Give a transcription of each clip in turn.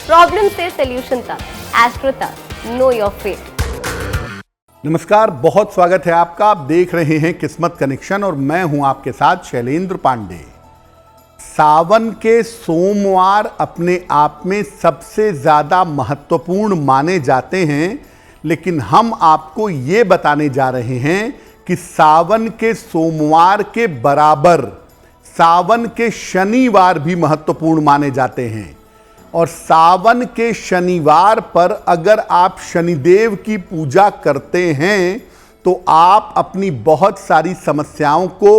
Problem से solution तक, astro तक, नो योर फेट। नमस्कार, बहुत स्वागत है आपका। आप देख रहे हैं किस्मत कनेक्शन और मैं हूं आपके साथ शैलेंद्र पांडे। सावन के सोमवार अपने आप में सबसे ज्यादा महत्वपूर्ण माने जाते हैं, लेकिन हम आपको ये बताने जा रहे हैं कि सावन के सोमवार के बराबर सावन के शनिवार भी महत्वपूर्ण माने जाते हैं। और सावन के शनिवार पर अगर आप शनिदेव की पूजा करते हैं तो आप अपनी बहुत सारी समस्याओं को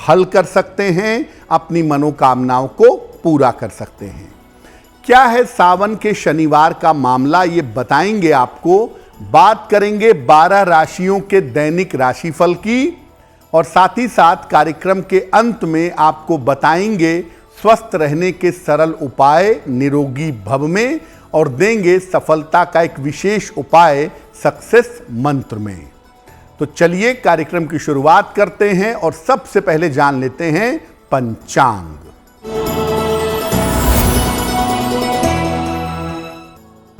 हल कर सकते हैं, अपनी मनोकामनाओं को पूरा कर सकते हैं। क्या है सावन के शनिवार का मामला, ये बताएंगे आपको। बात करेंगे 12 राशियों के दैनिक राशिफल की और साथ ही साथ कार्यक्रम के अंत में आपको बताएंगे स्वस्थ रहने के सरल उपाय निरोगी भव में और देंगे सफलता का एक विशेष उपाय सक्सेस मंत्र में। तो चलिए कार्यक्रम की शुरुआत करते हैं और सबसे पहले जान लेते हैं पंचांग।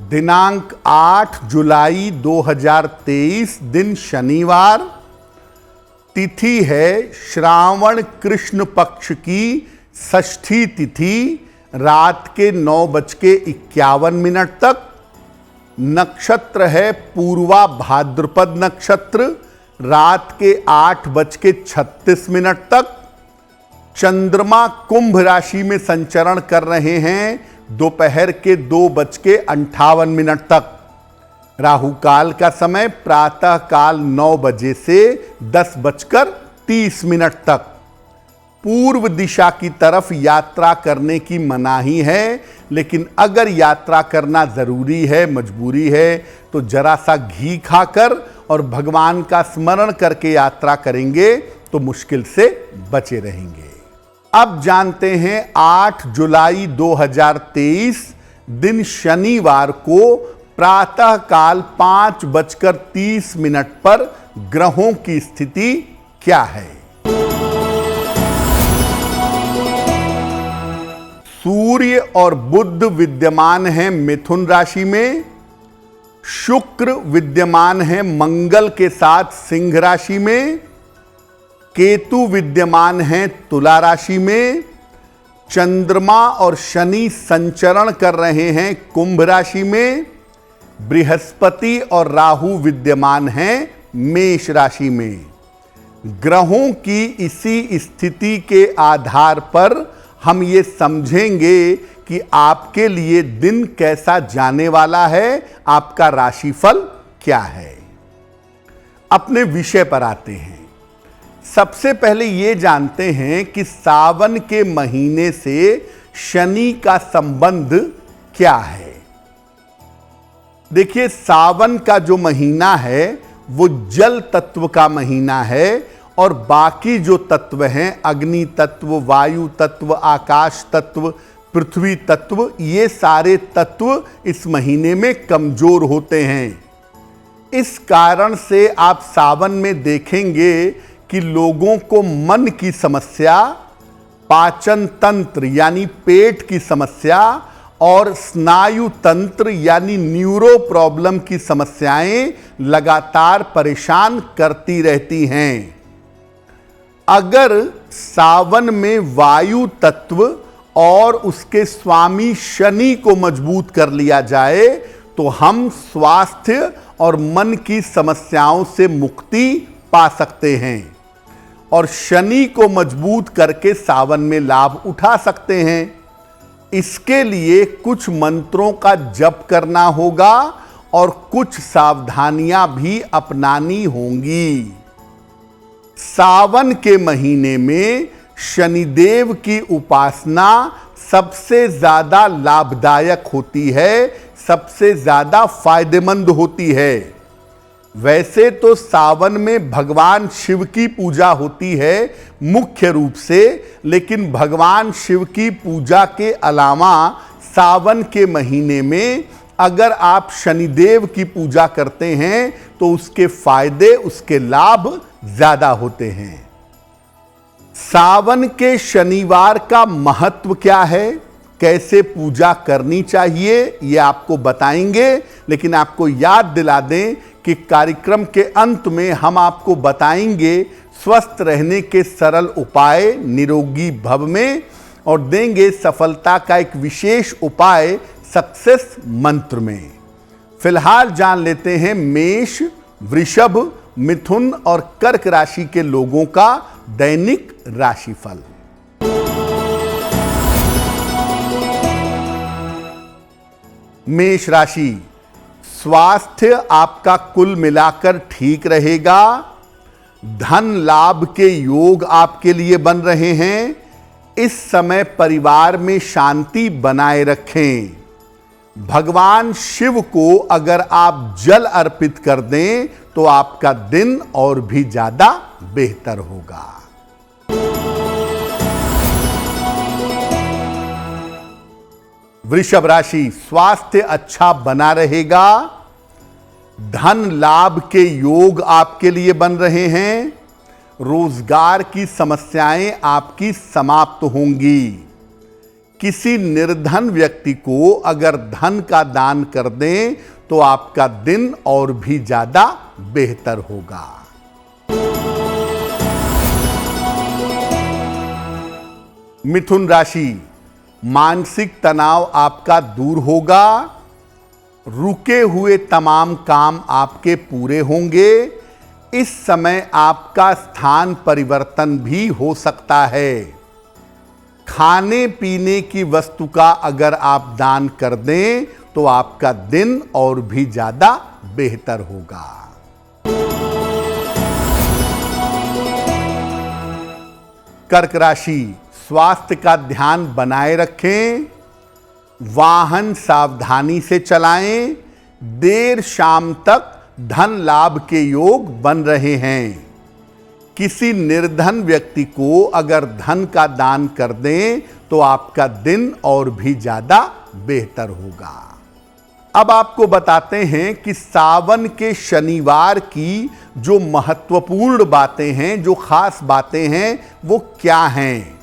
दिनांक 8 जुलाई 2023, दिन शनिवार। तिथि है श्रावण कृष्ण पक्ष की षष्ठी तिथि, रात के 9:51 तक। नक्षत्र है पूर्वा भाद्रपद नक्षत्र, रात के 8:36 तक। चंद्रमा कुंभ राशि में संचरण कर रहे हैं दोपहर के 2:58 तक। राहु काल का समय प्रातः काल 9 बजे से 10:30 तक। पूर्व दिशा की तरफ यात्रा करने की मनाही है, लेकिन अगर यात्रा करना जरूरी है, मजबूरी है, तो जरा सा घी खाकर और भगवान का स्मरण करके यात्रा करेंगे तो मुश्किल से बचे रहेंगे। अब जानते हैं 8 जुलाई 2023, दिन शनिवार को प्रातः काल 5:30 पर ग्रहों की स्थिति क्या है। सूर्य और बुध विद्यमान हैं मिथुन राशि में। शुक्र विद्यमान है मंगल के साथ सिंह राशि में। केतु विद्यमान है तुला राशि में। चंद्रमा और शनि संचरण कर रहे हैं कुंभ राशि में। बृहस्पति और राहु विद्यमान हैं मेष राशि में। ग्रहों की इसी स्थिति के आधार पर हम ये समझेंगे कि आपके लिए दिन कैसा जाने वाला है, आपका राशिफल क्या है। अपने विषय पर आते हैं। सबसे पहले ये जानते हैं कि सावन के महीने से शनि का संबंध क्या है। देखिए, सावन का जो महीना है वो जल तत्व का महीना है और बाकी जो तत्व हैं, अग्नि तत्व, वायु तत्व, आकाश तत्व, पृथ्वी तत्व, ये सारे तत्व इस महीने में कमजोर होते हैं। इस कारण से आप सावन में देखेंगे कि लोगों को मन की समस्या, पाचन तंत्र यानी पेट की समस्या और स्नायु तंत्र यानी न्यूरो प्रॉब्लम की समस्याएं लगातार परेशान करती रहती हैं। अगर सावन में वायु तत्व और उसके स्वामी शनि को मजबूत कर लिया जाए तो हम स्वास्थ्य और मन की समस्याओं से मुक्ति पा सकते हैं और शनि को मजबूत करके सावन में लाभ उठा सकते हैं। इसके लिए कुछ मंत्रों का जप करना होगा और कुछ सावधानियां भी अपनानी होंगी। सावन के महीने में शनिदेव की उपासना सबसे ज्यादा लाभदायक होती है, सबसे ज्यादा फायदेमंद होती है। वैसे तो सावन में भगवान शिव की पूजा होती है मुख्य रूप से, लेकिन भगवान शिव की पूजा के अलावा सावन के महीने में अगर आप शनिदेव की पूजा करते हैं तो उसके फायदे, उसके लाभ ज्यादा होते हैं। सावन के शनिवार का महत्व क्या है, कैसे पूजा करनी चाहिए ये आपको बताएंगे, लेकिन आपको याद दिला दें कि कार्यक्रम के अंत में हम आपको बताएंगे स्वस्थ रहने के सरल उपाय निरोगी भव में, और देंगे सफलता का एक विशेष उपाय सक्सेस मंत्र में। फिलहाल जान लेते हैं मेष, वृषभ, मिथुन और कर्क राशि के लोगों का दैनिक राशिफल। मेष राशि, स्वास्थ्य आपका कुल मिलाकर ठीक रहेगा। धन लाभ के योग आपके लिए बन रहे हैं। इस समय परिवार में शांति बनाए रखें। भगवान शिव को अगर आप जल अर्पित कर दें तो आपका दिन और भी ज्यादा बेहतर होगा। वृषभ राशि, स्वास्थ्य अच्छा बना रहेगा। धन लाभ के योग आपके लिए बन रहे हैं। रोजगार की समस्याएं आपकी समाप्त होंगी। किसी निर्धन व्यक्ति को अगर धन का दान कर दें तो आपका दिन और भी ज्यादा बेहतर होगा। मिथुन राशि, मानसिक तनाव आपका दूर होगा। रुके हुए तमाम काम आपके पूरे होंगे। इस समय आपका स्थान परिवर्तन भी हो सकता है। खाने पीने की वस्तु का अगर आप दान कर दें तो आपका दिन और भी ज्यादा बेहतर होगा। कर्क राशि, स्वास्थ्य का ध्यान बनाए रखें। वाहन सावधानी से चलाएं। देर शाम तक धन लाभ के योग बन रहे हैं। किसी निर्धन व्यक्ति को अगर धन का दान कर दें तो आपका दिन और भी ज्यादा बेहतर होगा। अब आपको बताते हैं कि सावन के शनिवार की जो महत्वपूर्ण बातें हैं, जो खास बातें हैं, वो क्या हैं।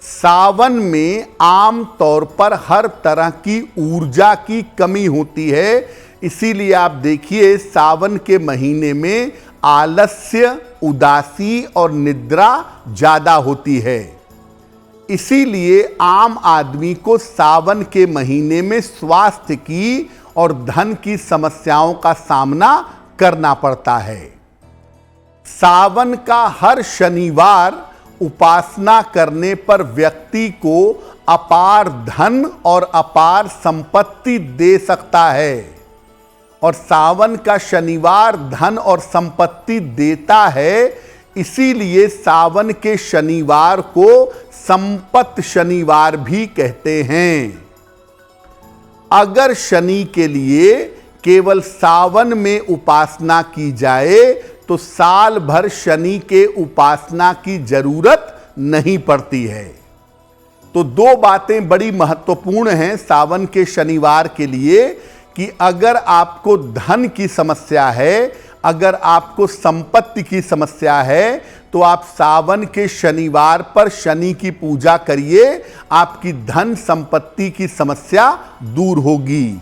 सावन में आम तौर पर हर तरह की ऊर्जा की कमी होती है। इसीलिए आप देखिए सावन के महीने में आलस्य, उदासी और निद्रा ज्यादा होती है। इसीलिए आम आदमी को सावन के महीने में स्वास्थ्य की और धन की समस्याओं का सामना करना पड़ता है। सावन का हर शनिवार उपासना करने पर व्यक्ति को अपार धन और अपार संपत्ति दे सकता है। और सावन का शनिवार धन और संपत्ति देता है, इसीलिए सावन के शनिवार को संपत्ति शनिवार भी कहते हैं। अगर शनि के लिए केवल सावन में उपासना की जाए तो साल भर शनि के उपासना की जरूरत नहीं पड़ती है। तो दो बातें बड़ी महत्वपूर्ण हैं सावन के शनिवार के लिए कि अगर आपको धन की समस्या है, अगर आपको संपत्ति की समस्या है, तो आप सावन के शनिवार पर शनि की पूजा करिए, आपकी धन संपत्ति की समस्या दूर होगी।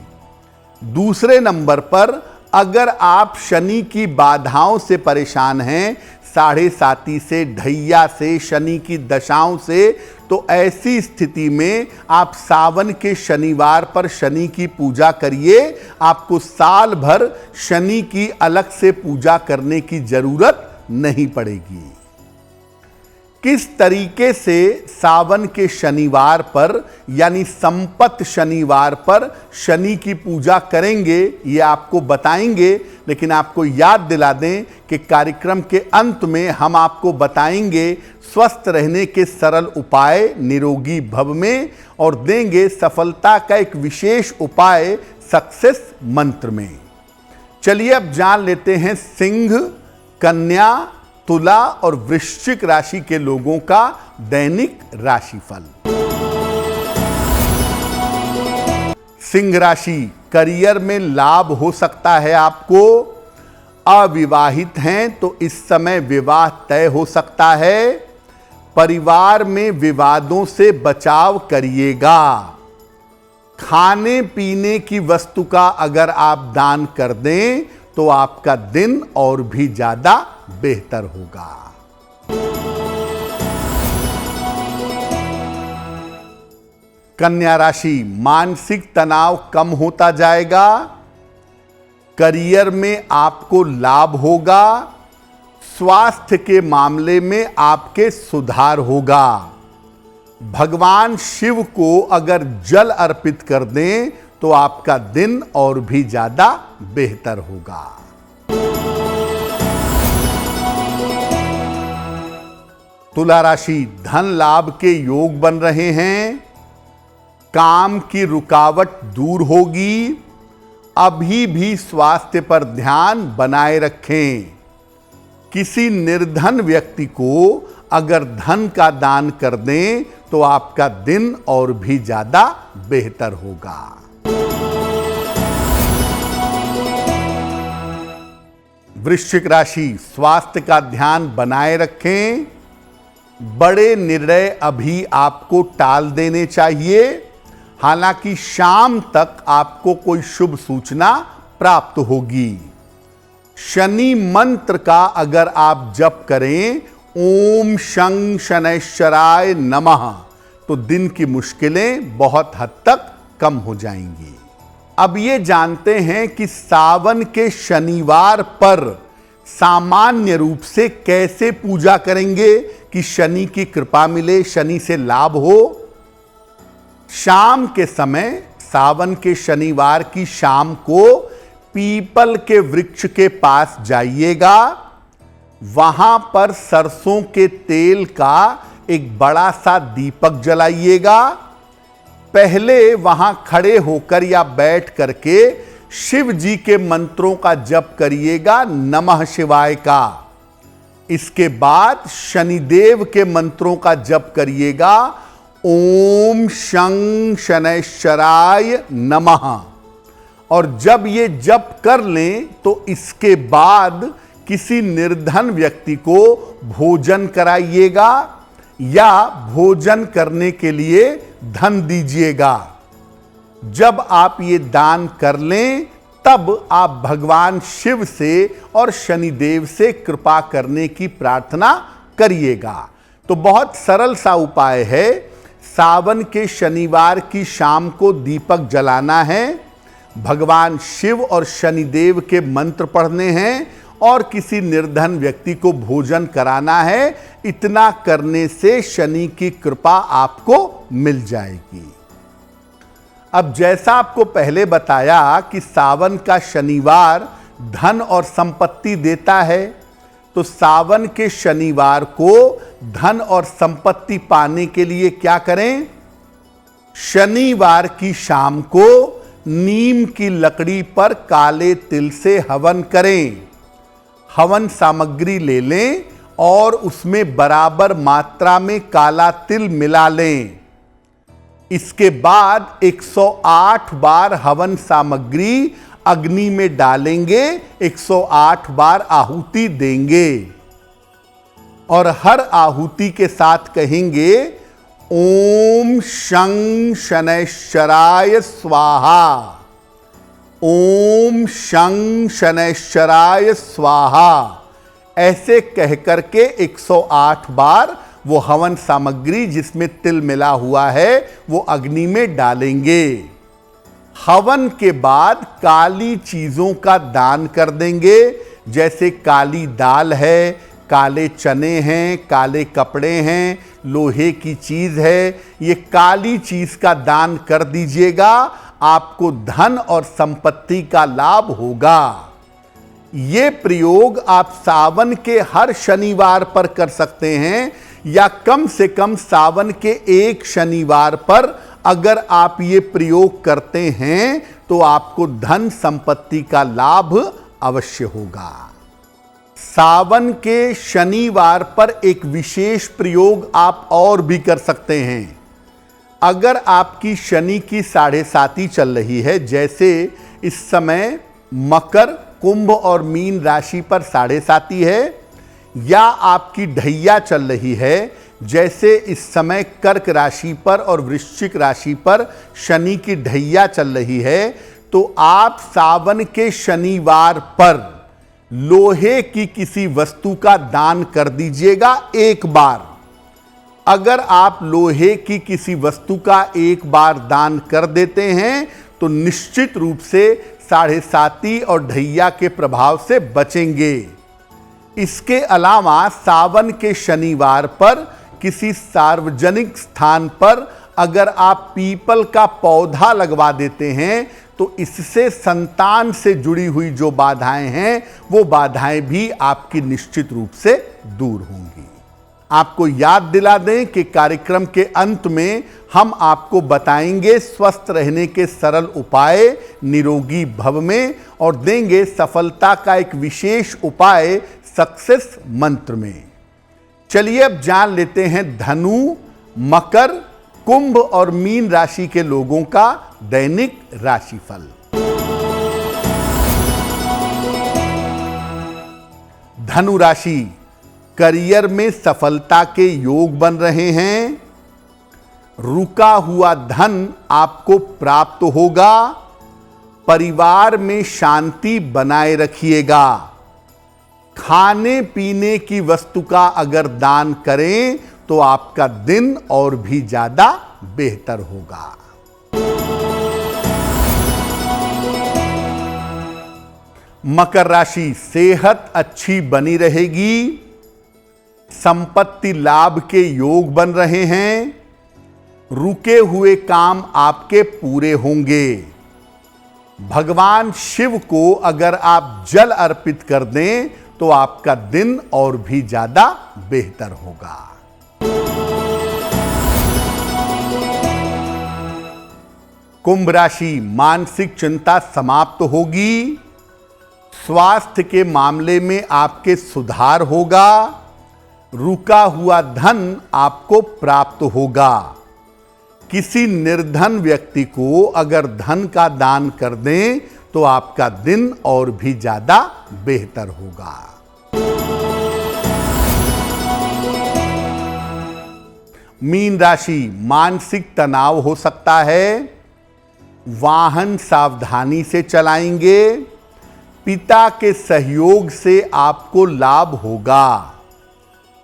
दूसरे नंबर पर अगर आप शनि की बाधाओं से परेशान हैं, साढ़े साती से, ढैया से, शनि की दशाओं से, तो ऐसी स्थिति में आप सावन के शनिवार पर शनि की पूजा करिए। आपको साल भर शनि की अलग से पूजा करने की जरूरत नहीं पड़ेगी। किस तरीके से सावन के शनिवार पर यानी संपत शनिवार पर शनि की पूजा करेंगे ये आपको बताएंगे, लेकिन आपको याद दिला दें कि कार्यक्रम के अंत में हम आपको बताएंगे स्वस्थ रहने के सरल उपाय निरोगी भव में, और देंगे सफलता का एक विशेष उपाय सक्सेस मंत्र में। चलिए अब जान लेते हैं सिंह, कन्या, तुला और वृश्चिक राशि के लोगों का दैनिक राशिफल। सिंह राशि, करियर में लाभ हो सकता है आपको। अविवाहित हैं तो इस समय विवाह तय हो सकता है। परिवार में विवादों से बचाव करिएगा। खाने पीने की वस्तु का अगर आप दान कर दें तो आपका दिन और भी ज्यादा बेहतर होगा। कन्या राशि, मानसिक तनाव कम होता जाएगा। करियर में आपको लाभ होगा। स्वास्थ्य के मामले में आपके सुधार होगा। भगवान शिव को अगर जल अर्पित कर दें तो आपका दिन और भी ज्यादा बेहतर होगा। तुला राशि, धन लाभ के योग बन रहे हैं। काम की रुकावट दूर होगी। अभी भी स्वास्थ्य पर ध्यान बनाए रखें। किसी निर्धन व्यक्ति को अगर धन का दान कर दें तो आपका दिन और भी ज्यादा बेहतर होगा। वृश्चिक राशि, स्वास्थ्य का ध्यान बनाए रखें। बड़े निर्णय अभी आपको टाल देने चाहिए। हालांकि शाम तक आपको कोई शुभ सूचना प्राप्त होगी। शनि मंत्र का अगर आप जप करें, ओम शं शनैश्चराय नमः, तो दिन की मुश्किलें बहुत हद तक कम हो जाएंगी। अब ये जानते हैं कि सावन के शनिवार पर सामान्य रूप से कैसे पूजा करेंगे कि शनि की कृपा मिले, शनि से लाभ हो। शाम के समय, सावन के शनिवार की शाम को पीपल के वृक्ष के पास जाइएगा। वहां पर सरसों के तेल का एक बड़ा सा दीपक जलाइएगा। पहले वहां खड़े होकर या बैठ करके शिव जी के मंत्रों का जप करिएगा, नमः शिवाय का। इसके बाद शनिदेव के मंत्रों का जप करिएगा, ओम शं शनैश्चराय नमः। और जब ये जप कर लें तो इसके बाद किसी निर्धन व्यक्ति को भोजन कराइएगा या भोजन करने के लिए धन दीजिएगा। जब आप ये दान कर लें तब आप भगवान शिव से और शनिदेव से कृपा करने की प्रार्थना करिएगा। तो बहुत सरल सा उपाय है। सावन के शनिवार की शाम को दीपक जलाना है, भगवान शिव और शनिदेव के मंत्र पढ़ने हैं और किसी निर्धन व्यक्ति को भोजन कराना है। इतना करने से शनि की कृपा आपको मिल जाएगी। अब जैसा आपको पहले बताया कि सावन का शनिवार धन और संपत्ति देता है, तो सावन के शनिवार को धन और संपत्ति पाने के लिए क्या करें? शनिवार की शाम को नीम की लकड़ी पर काले तिल से हवन करें। हवन सामग्री ले लें और उसमें बराबर मात्रा में काला तिल मिला लें। इसके बाद 108 बार हवन सामग्री अग्नि में डालेंगे, 108 बार आहुति देंगे और हर आहुति के साथ कहेंगे, ओम शं शनैश्चराय स्वाहा, ओम शं शनैश्चराय स्वाहा। ऐसे कह करके 108 बार वो हवन सामग्री जिसमें तिल मिला हुआ है वो अग्नि में डालेंगे। हवन के बाद काली चीजों का दान कर देंगे, जैसे काली दाल है, काले चने हैं, काले कपड़े हैं, लोहे की चीज है। ये काली चीज का दान कर दीजिएगा, आपको धन और संपत्ति का लाभ होगा। ये प्रयोग आप सावन के हर शनिवार पर कर सकते हैं या कम से कम सावन के एक शनिवार पर अगर आप ये प्रयोग करते हैं तो आपको धन संपत्ति का लाभ अवश्य होगा। सावन के शनिवार पर एक विशेष प्रयोग आप और भी कर सकते हैं। अगर आपकी शनि की 7.5 चल रही है, जैसे इस समय मकर, कुंभ और मीन राशि पर 7.5 है, या आपकी ढैया चल रही है, जैसे इस समय कर्क राशि पर और वृश्चिक राशि पर शनि की ढैया चल रही है, तो आप सावन के शनिवार पर लोहे की किसी वस्तु का दान कर दीजिएगा एक बार। अगर आप लोहे की किसी वस्तु का एक बार दान कर देते हैं तो निश्चित रूप से 7.5 और ढैया के प्रभाव से बचेंगे। इसके अलावा सावन के शनिवार पर किसी सार्वजनिक स्थान पर अगर आप पीपल का पौधा लगवा देते हैं तो इससे संतान से जुड़ी हुई जो बाधाएं हैं वो बाधाएं भी आपकी निश्चित रूप से दूर होंगी। आपको याद दिला दें कि कार्यक्रम के अंत में हम आपको बताएंगे स्वस्थ रहने के सरल उपाय निरोगी भव में, और देंगे सफलता का एक विशेष उपाय सक्सेस मंत्र में। चलिए अब जान लेते हैं धनु, मकर, कुंभ और मीन राशि के लोगों का दैनिक राशिफल। धनु राशि, करियर में सफलता के योग बन रहे हैं। रुका हुआ धन आपको प्राप्त होगा। परिवार में शांति बनाए रखिएगा। खाने पीने की वस्तु का अगर दान करें तो आपका दिन और भी ज्यादा बेहतर होगा। मकर राशि, सेहत अच्छी बनी रहेगी। संपत्ति लाभ के योग बन रहे हैं। रुके हुए काम आपके पूरे होंगे। भगवान शिव को अगर आप जल अर्पित कर दें तो आपका दिन और भी ज्यादा बेहतर होगा। कुंभ राशि, मानसिक चिंता समाप्त होगी। स्वास्थ्य के मामले में आपके सुधार होगा। रुका हुआ धन आपको प्राप्त होगा। किसी निर्धन व्यक्ति को अगर धन का दान कर दें तो आपका दिन और भी ज्यादा बेहतर होगा। मीन राशि, मानसिक तनाव हो सकता है। वाहन सावधानी से चलाएंगे। पिता के सहयोग से आपको लाभ होगा।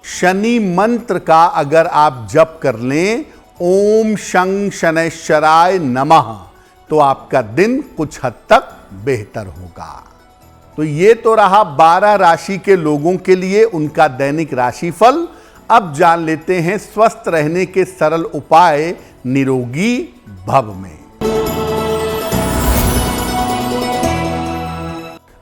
शनि मंत्र का अगर आप जप कर लें, ओम शं शनैश्चराय नमः, तो आपका दिन कुछ हद तक बेहतर होगा। तो ये तो रहा 12 राशि के लोगों के लिए उनका दैनिक राशिफल। अब जान लेते हैं स्वस्थ रहने के सरल उपाय निरोगी भव में।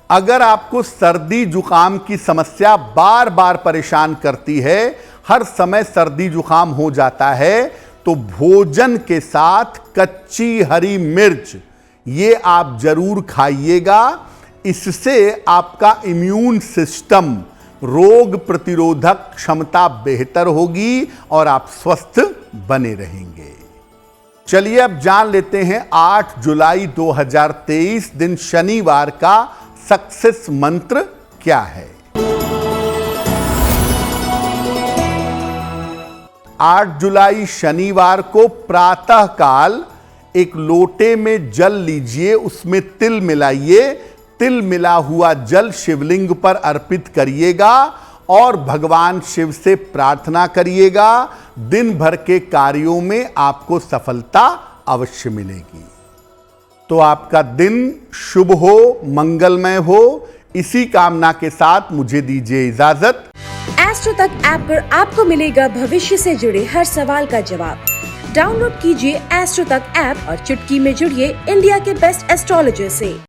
अगर आपको सर्दी जुकाम की समस्या बार बार परेशान करती है, हर समय सर्दी जुकाम हो जाता है, तो भोजन के साथ कच्ची हरी मिर्च ये आप जरूर खाइएगा। इससे आपका इम्यून सिस्टम, रोग प्रतिरोधक क्षमता बेहतर होगी और आप स्वस्थ बने रहेंगे। चलिए अब जान लेते हैं 8 जुलाई 2023 दिन शनिवार का सक्सेस मंत्र क्या है। 8 जुलाई शनिवार को प्रातः काल एक लोटे में जल लीजिए, उसमें तिल मिलाइए। तिल मिला हुआ जल शिवलिंग पर अर्पित करिएगा और भगवान शिव से प्रार्थना करिएगा। दिन भर के कार्यों में आपको सफलता अवश्य मिलेगी। तो आपका दिन शुभ हो, मंगलमय हो, इसी कामना के साथ मुझे दीजिए इजाजत। एस्ट्रो तक ऐप पर आपको मिलेगा भविष्य से जुड़े हर सवाल का जवाब। डाउनलोड कीजिए एस्ट्रो तक ऐप और चुटकी में जुड़िए इंडिया के बेस्ट एस्ट्रोलॉजर से।